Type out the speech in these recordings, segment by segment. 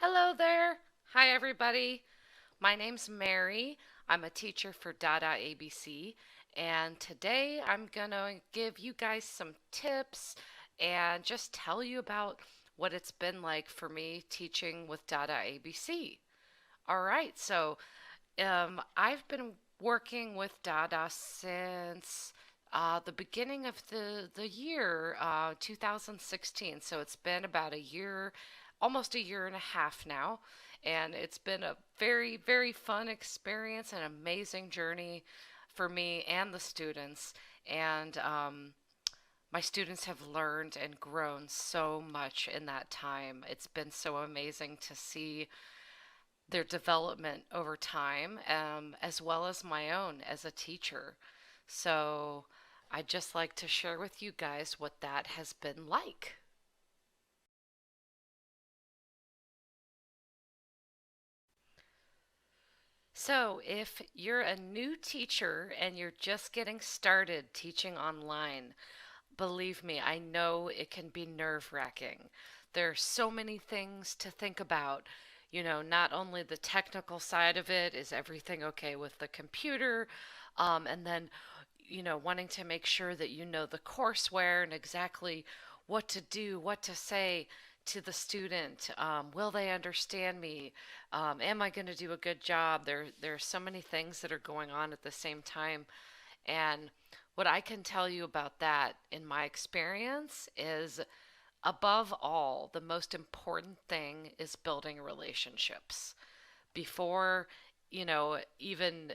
Hello there. Hi, everybody. My name's Mary. I'm a teacher for dadaabc, and today I'm going to give you guys some tips and just tell you about what it's been like for me teaching with dadaabc. All right, so I've been working with Dada since the beginning of the year, 2016. So it's been about a year, almost a year and a half now. And it's been a very, very fun experience, an amazing journey for me and the students. And my students have learned and grown so much in that time. It's been so amazing to see their development over time, as well as my own as a teacher. So I'd just like to share with you guys what that has been like. So, if you're a new teacher and you're just getting started teaching online, believe me, I know it can be nerve-wracking. There are so many things to think about. Not only the technical side of it, is everything okay with the computer? And then, wanting to make sure that you know the courseware and exactly what to do, what to say to the student. Will they understand me? Am I going to do a good job? There are so many things that are going on at the same time. And what I can tell you about that in my experience is, above all, the most important thing is building relationships before, even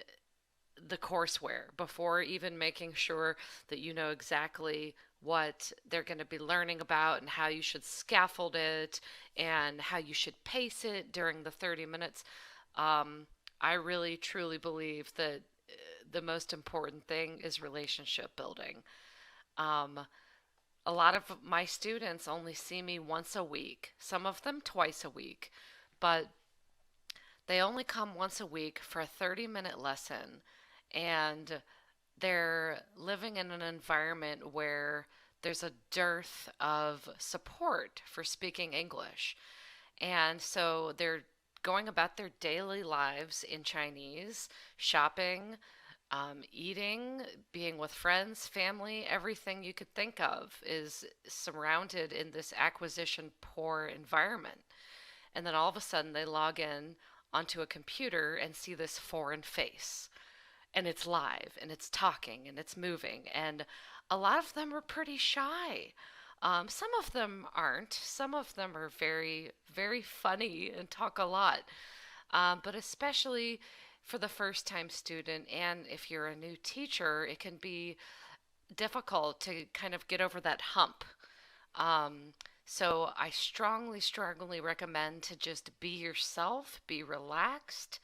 the courseware, before even making sure that you know exactly what they're going to be learning about and how you should scaffold it and how you should pace it during the 30 minutes. Um, I really truly believe that the most important thing is relationship building. Um, a lot of my students only see me once a week, some of them twice a week, but they only come once a week for a 30-minute lesson, and they're living in an environment where there's a dearth of support for speaking English. And so they're going about their daily lives in Chinese, shopping, eating, being with friends, family, everything you could think of is surrounded in this acquisition poor environment. And then all of a sudden they log in onto a computer and see this foreign face. And it's live and it's talking and it's moving. And a lot of them are pretty shy. Some of them aren't. Some of them are very, very funny and talk a lot. But especially for the first time student, and if you're a new teacher, it can be difficult to kind of get over that hump. Um, so I strongly, strongly recommend to just be yourself, be relaxed,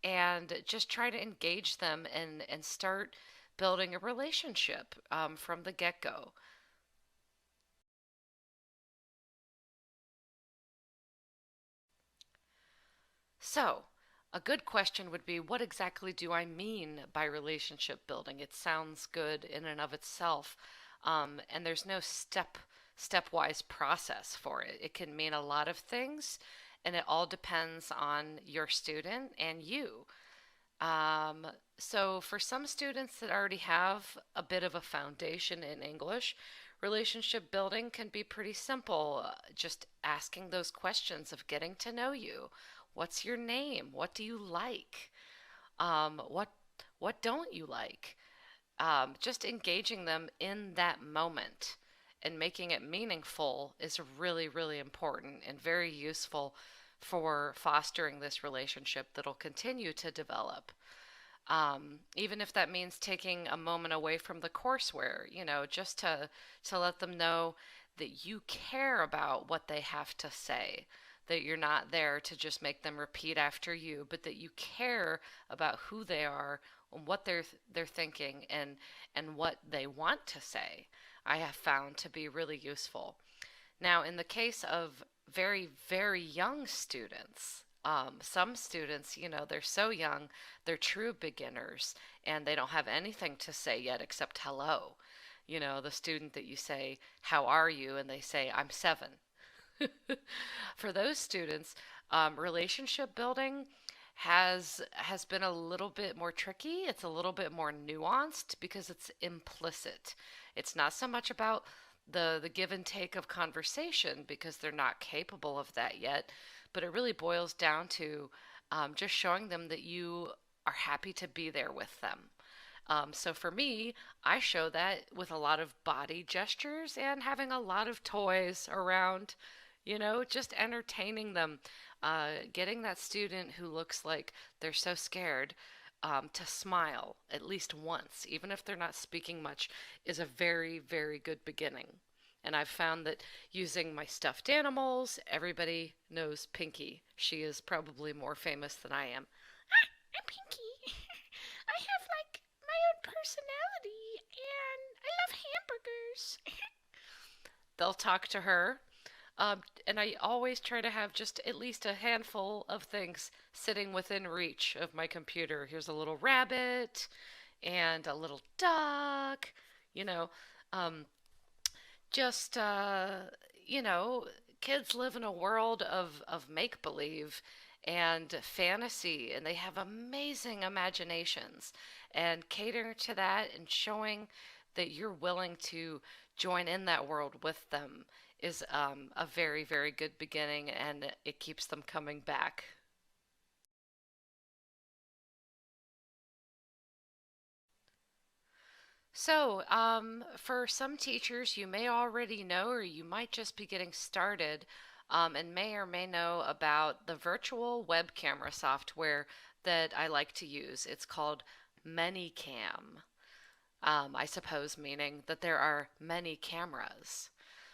and just try to engage them and start building a relationship from the get-go. So, a good question would be, what exactly do I mean by relationship building? It sounds good in and of itself, and there's no stepwise process for it. It can mean a lot of things, and it all depends on your student and you. Um, so, for some students that already have a bit of a foundation in English, relationship building can be pretty simple. Just asking those questions of getting to know you. What's your name? What do you like? What don't you like? Just engaging them in that moment and making it meaningful is really, really important and very useful for fostering this relationship that'll continue to develop. Even if that means taking a moment away from the courseware, just to let them know that you care about what they have to say, that you're not there to just make them repeat after you, but that you care about who they are and what they're thinking and what they want to say. I have found to be really useful. Now, in the case of very, very young students, some students, they're so young, they're true beginners, and they don't have anything to say yet except hello. The student that you say, "How are you?" and they say, "I'm 7." For those students, relationship building has been a little bit more tricky. It's a little bit more nuanced because it's implicit. It's not so much about the give and take of conversation because they're not capable of that yet, but it really boils down to just showing them that you are happy to be there with them. So for me, I show that with a lot of body gestures and having a lot of toys around, just entertaining them. Getting that student who looks like they're so scared to smile at least once, even if they're not speaking much, is a very, very good beginning. And I've found that using my stuffed animals, everybody knows Pinky. She is probably more famous than I am. I'm Pinky. I have like my own personality and I love hamburgers. They'll talk to her. And I always try to have just at least a handful of things sitting within reach of my computer. Here's a little rabbit and a little duck, you know, um, just, you know, kids live in a world of make believe and fantasy, and they have amazing imaginations. And catering to that and showing that you're willing to join in that world with them is a very, very good beginning, and it keeps them coming back. So, for some teachers, you may already know, or you might just be getting started, and may or may know about the virtual web camera software that I like to use. It's called ManyCam, I suppose, meaning that there are many cameras.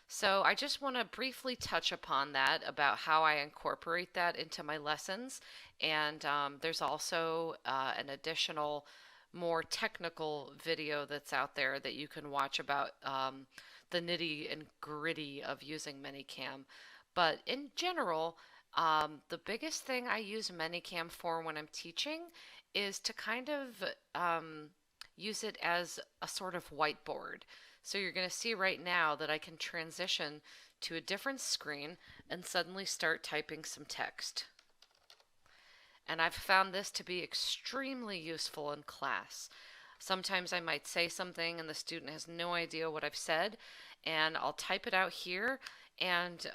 So I just want to briefly touch upon that about how I incorporate that into my lessons. And there's also an additional, more technical video that's out there that you can watch about the nitty and gritty of using Minicam. But in general, the biggest thing I use Minicam for when I'm teaching is to kind of use it as a sort of whiteboard. So you're going to see right now that I can transition to a different screen and suddenly start typing some text. And I've found this to be extremely useful in class. Sometimes I might say something and the student has no idea what I've said, and I'll type it out here. And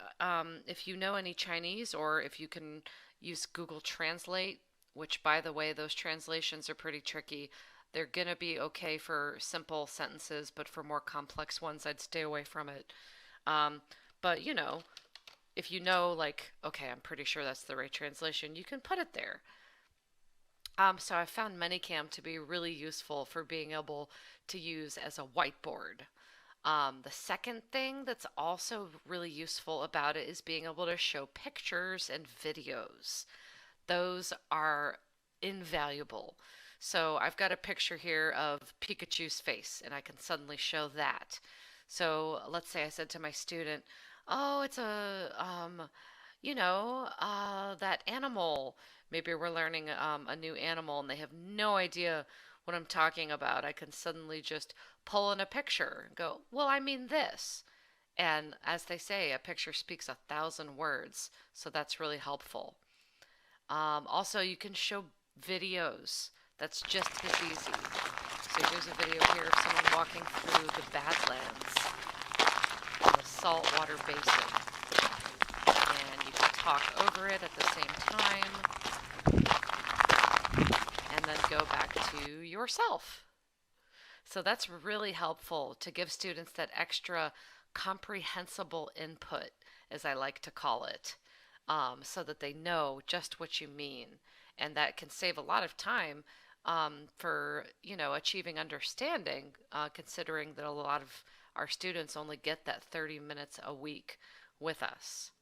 if you know any Chinese, or if you can use Google Translate, which by the way, those translations are pretty tricky. They're going to be okay for simple sentences, but for more complex ones, I'd stay away from it. Um, but if you know, like, okay, I'm pretty sure that's the right translation, you can put it there. So I found Minicam to be really useful for being able to use as a whiteboard. The second thing that's also really useful about it is being able to show pictures and videos. Those are invaluable. So I've got a picture here of Pikachu's face, and I can suddenly show that. So let's say I said to my student, "Oh, it's that animal." Maybe we're learning a new animal, and they have no idea what I'm talking about. I can suddenly just pull in a picture and go, "Well, I mean this." And as they say, a picture speaks 1,000 words, so that's really helpful. Also, you can show videos. That's just as easy. So here's a video here of someone walking through the Badlands in the saltwater basin. And you can talk over it at the same time and then go back to yourself. So that's really helpful to give students that extra comprehensible input, as I like to call it, so that they know just what you mean. And that can save a lot of time for achieving understanding, considering that a lot of our students only get that 30 minutes a week with us.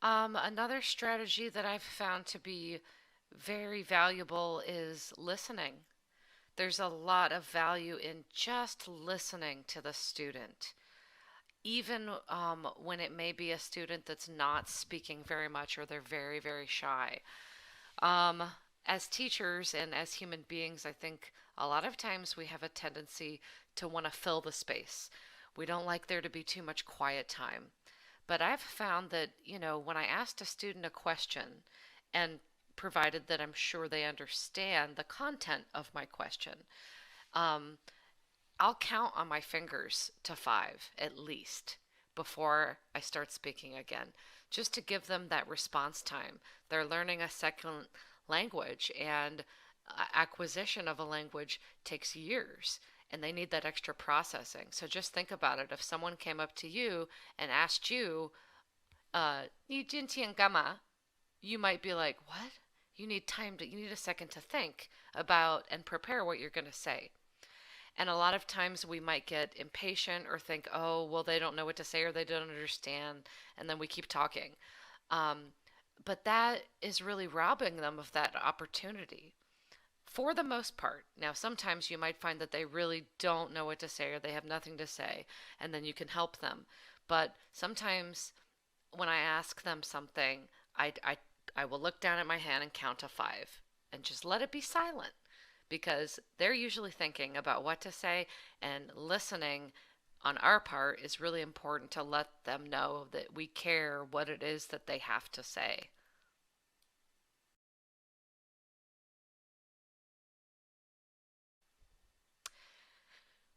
Another strategy that I've found to be very valuable is listening. There's a lot of value in just listening to the student, even when it may be a student that's not speaking very much or they're very, very shy. Um, As teachers and as human beings, I think a lot of times we have a tendency to want to fill the space. We don't like there to be too much quiet time. But I've found that, when I asked a student a question, and provided that I'm sure they understand the content of my question, um, I'll count on my fingers to five at least before I start speaking again, just to give them that response time. They're learning a second language, and acquisition of a language takes years, and they need that extra processing. So just think about it. If someone came up to you and asked you, 你今天干嘛? You might be like, what? You need a second to think about and prepare what you're going to say. And a lot of times we might get impatient or think, oh, well, they don't know what to say or they don't understand. And then we keep talking. Um, but that is really robbing them of that opportunity for the most part. Now, sometimes you might find that they really don't know what to say or they have nothing to say, and then you can help them. But sometimes when I ask them something, I, I, I will look down at my hand and count to five and just let it be silent because they're usually thinking about what to say, and listening on our part is really important to let them know that we care what it is that they have to say.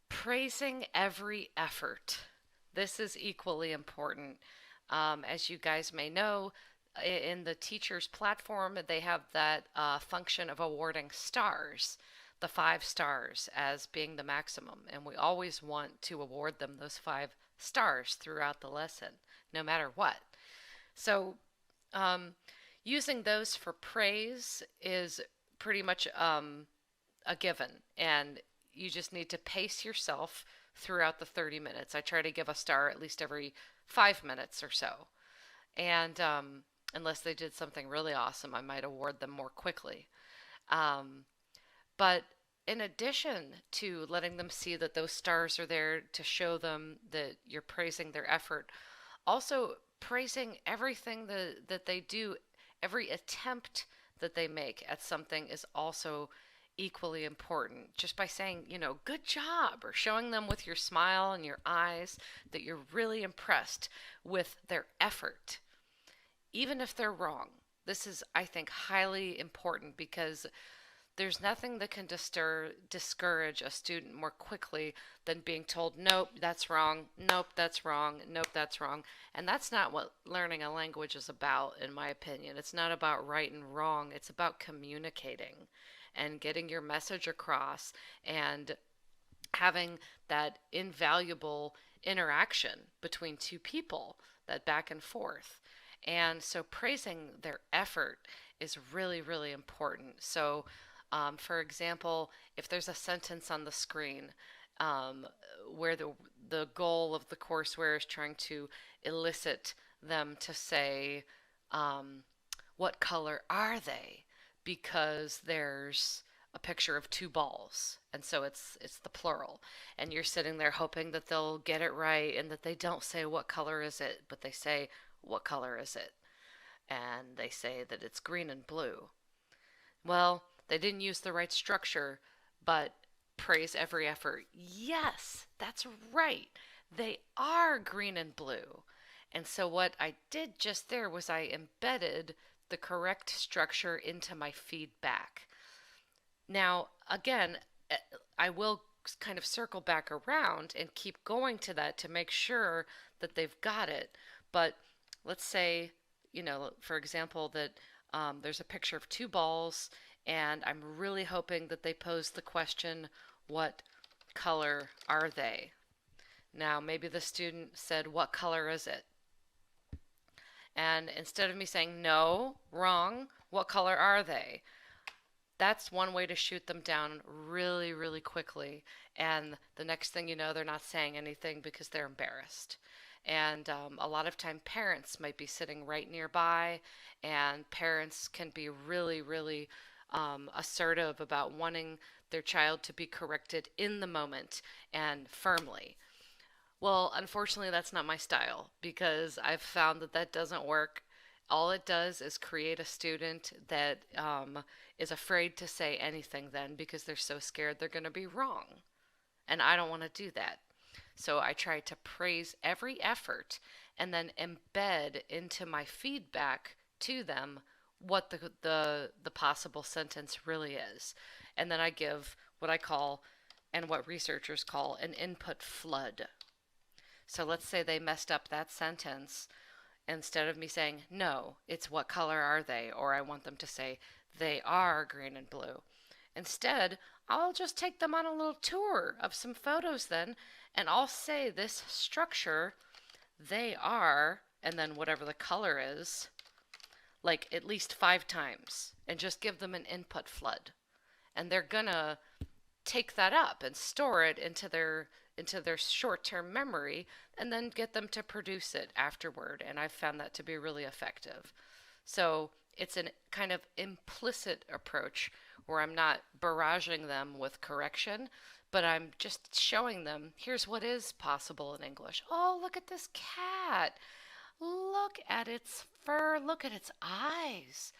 Praising every effort. This is equally important. As you guys may know, in the teacher's platform, they have that function of awarding stars, the 5 stars as being the maximum. And we always want to award them those 5 stars throughout the lesson, no matter what. So, um, using those for praise is pretty much a given. And you just need to pace yourself throughout the 30 minutes. I try to give a star at least every 5 minutes or so. And unless they did something really awesome, I might award them more quickly. Um, but in addition to letting them see that those stars are there to show them that you're praising their effort, also praising everything that they do, every attempt that they make at something is also equally important. Just by saying, good job, or showing them with your smile and your eyes that you're really impressed with their effort, even if they're wrong. This is, I think, highly important because there's nothing that can discourage a student more quickly than being told, nope, that's wrong, nope, that's wrong, nope, that's wrong. And that's not what learning a language is about, in my opinion. It's not about right and wrong, it's about communicating and getting your message across and having that invaluable interaction between two people, that back and forth. And so praising their effort is really, really important. So, for example, if there's a sentence on the screen um, where the goal of the courseware is trying to elicit them to say, um, what color are they? Because there's a picture of 2 balls, and so it's the plural. And you're sitting there hoping that they'll get it right and that they don't say what color is it, but they say what color is it? And they say that it's green and blue. Well, they didn't use the right structure, but praise every effort. Yes, that's right. They are green and blue. And so what I did just there was I embedded the correct structure into my feedback. Now, again, I will kind of circle back around and keep going to that to make sure that they've got it. But let's say, for example, that there's a picture of 2 balls, and I'm really hoping that they pose the question, what color are they? Now, maybe the student said, what color is it? And instead of me saying, no, wrong, what color are they? That's one way to shoot them down really, really quickly. And the next thing you know, they're not saying anything because they're embarrassed. And a lot of time, parents might be sitting right nearby, and parents can be really, really assertive about wanting their child to be corrected in the moment and firmly. Well, unfortunately, that's not my style because I've found that that doesn't work. All it does is create a student that is afraid to say anything then because they're so scared they're going to be wrong. And I don't want to do that. So I try to praise every effort and then embed into my feedback to them what the possible sentence really is. And then I give what I call and what researchers call an input flood. So let's say they messed up that sentence. Instead of me saying, no, it's what color are they? Or I want them to say, they are green and blue. Instead, I'll just take them on a little tour of some photos then, and I'll say this structure, they are, and then whatever the color is, like at least 5 times, and just give them an input flood. And they're gonna take that up and store it into their short-term memory and then get them to produce it afterward, and I've found that to be really effective. So it's a kind of implicit approach where I'm not barraging them with correction, but I'm just showing them here's what is possible in English. Oh, look at this cat. Look at its fur. Look at its eyes.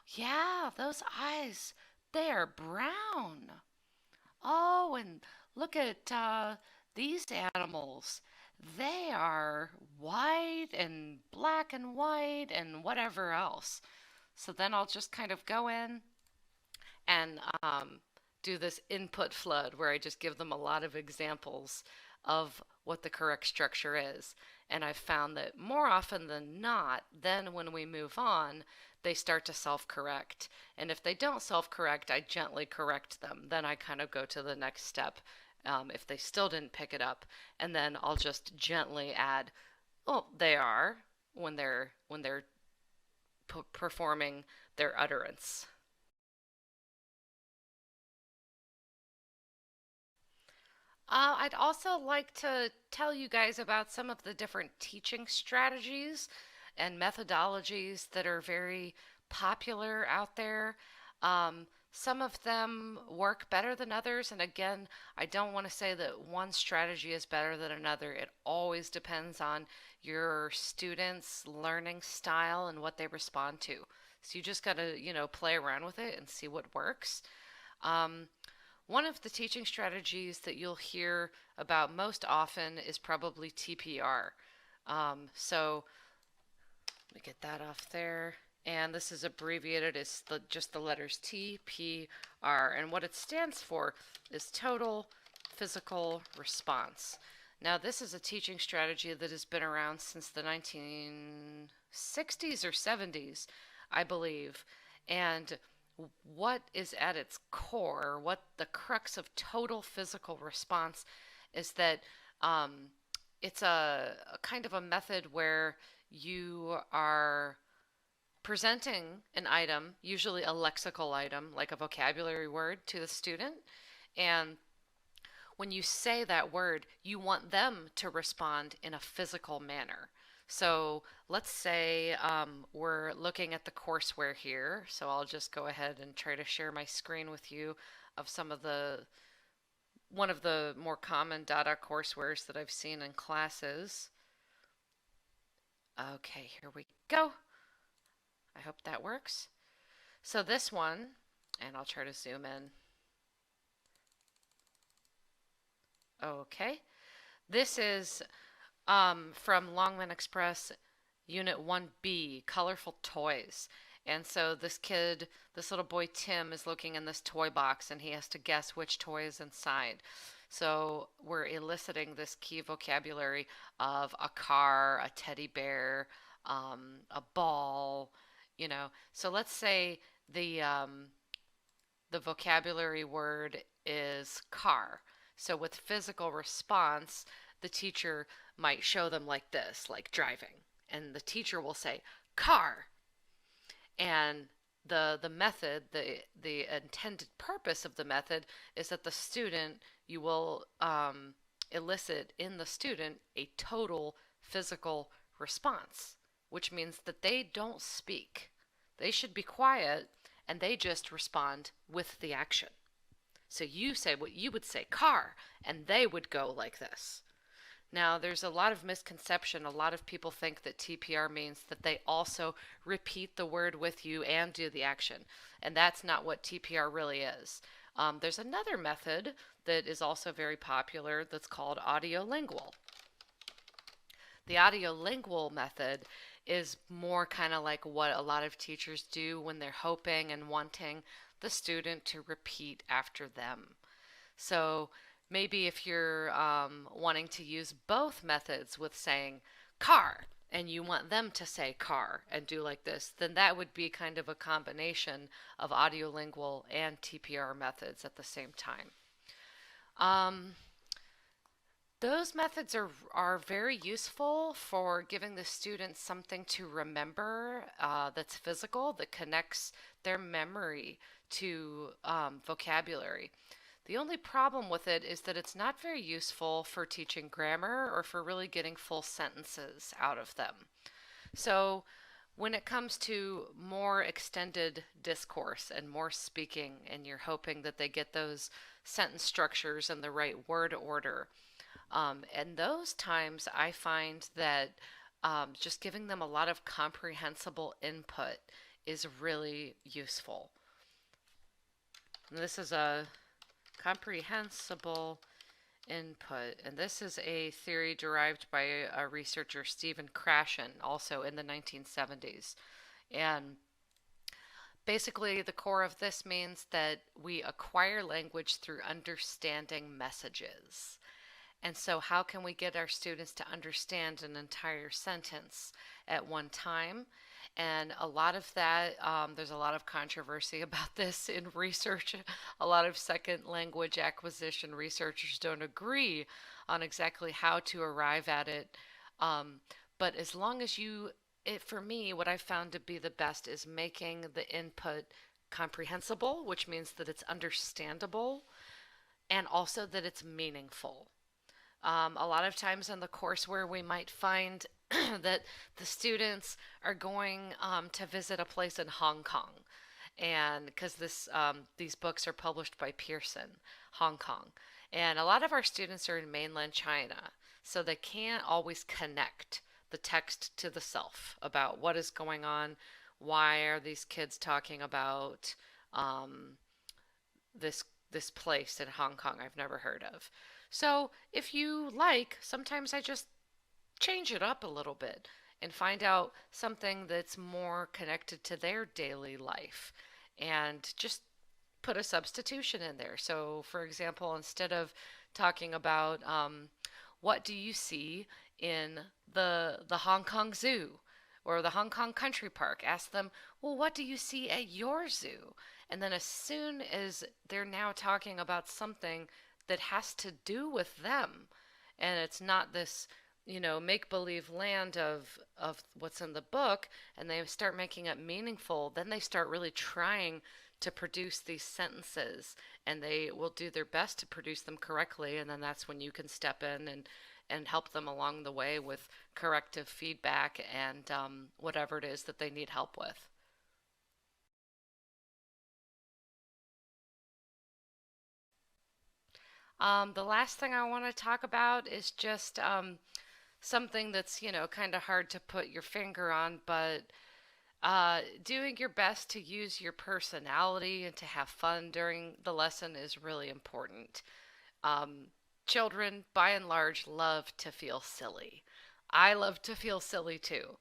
Yeah, those eyes, they are brown. Oh, and look at these animals. They are white and black and white and whatever else. So then I'll just kind of go in and do this input flood where I just give them a lot of examples of what the correct structure is. And I've found that more often than not, then when we move on, they start to self correct. And if they don't self correct, I gently correct them. Then I kind of go to the next step if they still didn't pick it up. And then I'll just gently add, well, they are when they're performing their utterance. I'd also like to tell you guys about some of the different teaching strategies and methodologies that are very popular out there. Some of them work better than others, and again, I don't want to say that one strategy is better than another. It always depends on your students' learning style and what they respond to. So you just got to, play around with it and see what works. Um, One of the teaching strategies that you'll hear about most often is probably TPR. So let me get that off there. And this is abbreviated as just the letters T, P, R. And what it stands for is total physical response. Now, this is a teaching strategy that has been around since the 1960s or 70s, I believe. And what is at its core, what the crux of total physical response is that it's a kind of a method where you are presenting an item, usually a lexical item, like a vocabulary word, to the student. And when you say that word, you want them to respond in a physical manner. So let's say we're looking at the courseware here. So I'll just go ahead and try to share my screen with you of one of the more common Dada coursewares that I've seen in classes. Okay, here we go. I hope that works. So this one, and I'll try to zoom in. Okay, this is from Longman Express Unit 1B, Colorful Toys. And so this little boy Tim is looking in this toy box and he has to guess which toy is inside. So we're eliciting this key vocabulary of a car, a teddy bear, a ball. So let's say the vocabulary word is car. So with physical response, the teacher might show them like this, like driving. And the teacher will say, car. And the method, the intended purpose of the method is that the student, you will elicit in the student a total physical response, which means that they don't speak. They should be quiet and they just respond with the action. So you say what you would say, car, and they would go like this. Now, there's a lot of misconception. A lot of people think that TPR means that they also repeat the word with you and do the action. And that's not what TPR really is. There's another method that is also very popular that's called audiolingual. The audiolingual method is more kind of like what a lot of teachers do when they're hoping and wanting the student to repeat after them. So maybe if you're wanting to use both methods with saying car and you want them to say car and do like this, then that would be kind of a combination of audiolingual and TPR methods at the same time. Um, those methods are very useful for giving the students something to remember that's physical, that connects their memory to vocabulary. The only problem with it is that it's not very useful for teaching grammar or for really getting full sentences out of them. So when it comes to more extended discourse and more speaking, and you're hoping that they get those sentence structures and the right word order, and those times I find that just giving them a lot of comprehensible input is really useful. And this is a comprehensible input, and this is a theory derived by a researcher, Stephen Krashen, also in the 1970s. And basically, the core of this means that we acquire language through understanding messages. And so, how can we get our students to understand an entire sentence at one time? And a lot of that, there's a lot of controversy about this in research. A lot of second language acquisition researchers don't agree on exactly how to arrive at it. Um, but as long as for me, what I found to be the best is making the input comprehensible, which means that it's understandable and also that it's meaningful. A lot of times in the course where we might find that the students are going to visit a place in Hong Kong, and because these books are published by Pearson, Hong Kong, and a lot of our students are in mainland China, so they can't always connect the text to the self about what is going on. Why are these kids talking about um, this place in Hong Kong I've never heard of? So if you like, sometimes I just change it up a little bit and find out something that's more connected to their daily life and just put a substitution in there. So, for example, instead of talking about what do you see in the Hong Kong Zoo or the Hong Kong Country Park, ask them, well, what do you see at your zoo? And then as soon as they're now talking about something that has to do with them, and it's not this make believe land of what's in the book, and they start making it meaningful, then they start really trying to produce these sentences, and they will do their best to produce them correctly, and then that's when you can step in and help them along the way with corrective feedback and whatever it is that they need help with. The last thing I want to talk about is just something that's, kind of hard to put your finger on, but doing your best to use your personality and to have fun during the lesson is really important. Um, Children, by and large, love to feel silly. I love to feel silly too.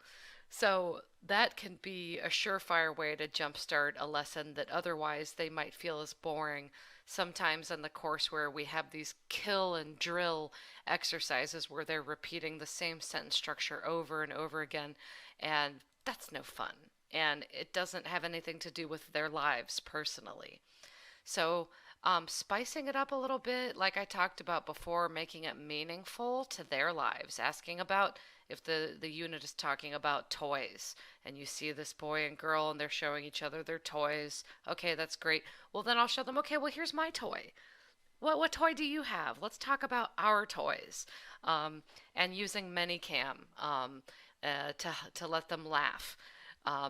So that can be a surefire way to jumpstart a lesson that otherwise they might feel as boring. Sometimes in the course where we have these kill and drill exercises where they're repeating the same sentence structure over and over again, and that's no fun. And it doesn't have anything to do with their lives personally. So, spicing it up a little bit, like I talked about before, making it meaningful to their lives, asking about if the unit is talking about toys and you see this boy and girl and they're showing each other their toys. Okay, that's great. Well, then I'll show them, okay, well, here's my toy. What toy do you have? Let's talk about our toys. And using Minicam to let them laugh.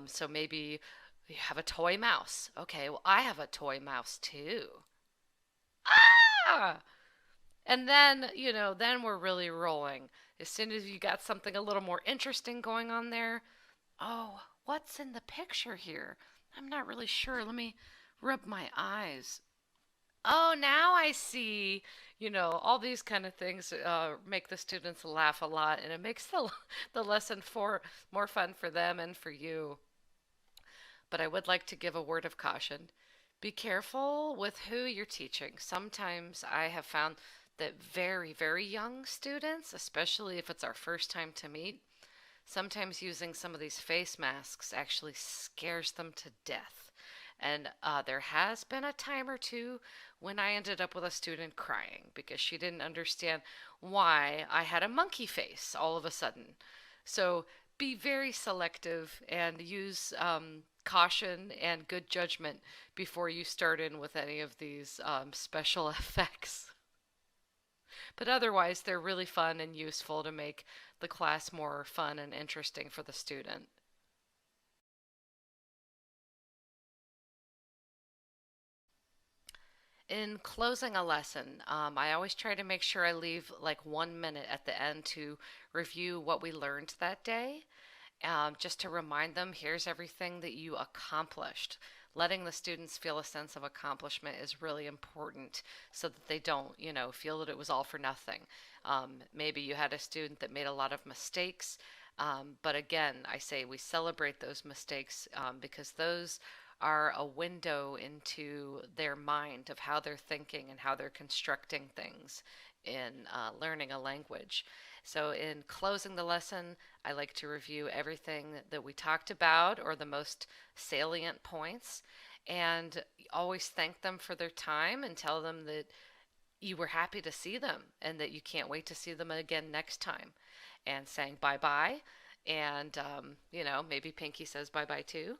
So maybe you have a toy mouse. Okay, well, I have a toy mouse too. Ah! And then, then we're really rolling. As soon as you got something a little more interesting going on there, oh, what's in the picture here? I'm not really sure. Let me rub my eyes. Oh, now I see. All these kind of things make the students laugh a lot, and it makes the lesson more fun for them and for you. But I would like to give a word of caution. Be careful with who you're teaching. Sometimes I have found that very, very young students, especially if it's our first time to meet, sometimes using some of these face masks actually scares them to death. And there has been a time or two when I ended up with a student crying because she didn't understand why I had a monkey face all of a sudden. So be very selective and use caution and good judgment before you start in with any of these special effects. But otherwise, they're really fun and useful to make the class more fun and interesting for the student. In closing a lesson, I always try to make sure I leave like 1 minute at the end to review what we learned that day, just to remind them here's everything that you accomplished. Letting the students feel a sense of accomplishment is really important so that they don't, feel that it was all for nothing. Maybe you had a student that made a lot of mistakes, but again, I say we celebrate those mistakes because those are a window into their mind of how they're thinking and how they're constructing things in learning a language. So, in closing the lesson, I like to review everything that we talked about or the most salient points and always thank them for their time and tell them that you were happy to see them and that you can't wait to see them again next time. And saying bye bye. And, maybe Pinky says bye bye too.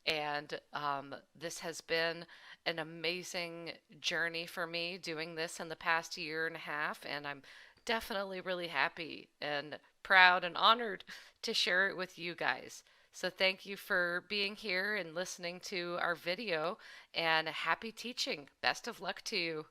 And this has been an amazing journey for me doing this in the past year and a half. And I'm definitely really happy and proud and honored to share it with you guys. So thank you for being here and listening to our video and happy teaching. Best of luck to you.